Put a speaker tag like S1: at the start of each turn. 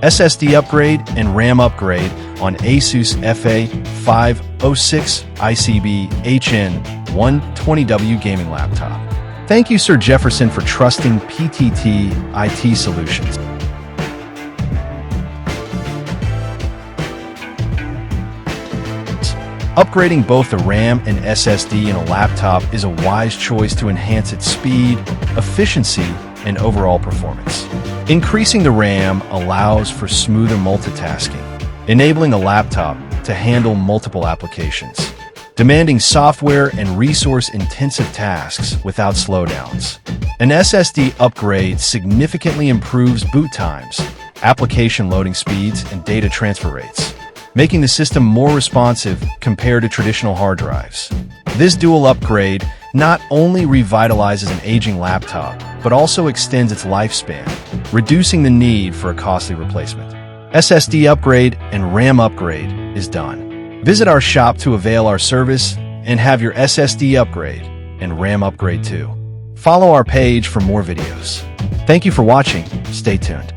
S1: SSD upgrade and RAM upgrade on Asus FA506ICB-HN120W gaming laptop. Thank you, Sir Jefferson, for trusting PTT IT Solutions. Upgrading both the RAM and SSD in a laptop is a wise choice to enhance its speed, efficiency, and overall performance. Increasing the RAM allows for smoother multitasking, enabling a laptop to handle multiple applications, demanding software and resource-intensive tasks without slowdowns. An SSD upgrade significantly improves boot times, application loading speeds, and data transfer rates, making the system more responsive compared to traditional hard drives. This dual upgrade not only revitalizes an aging laptop, but also extends its lifespan, reducing the need for a costly replacement. SSD upgrade and RAM upgrade is done. Visit our shop to avail our service and have your SSD upgrade and RAM upgrade too. Follow our page for more videos. Thank you for watching. Stay tuned.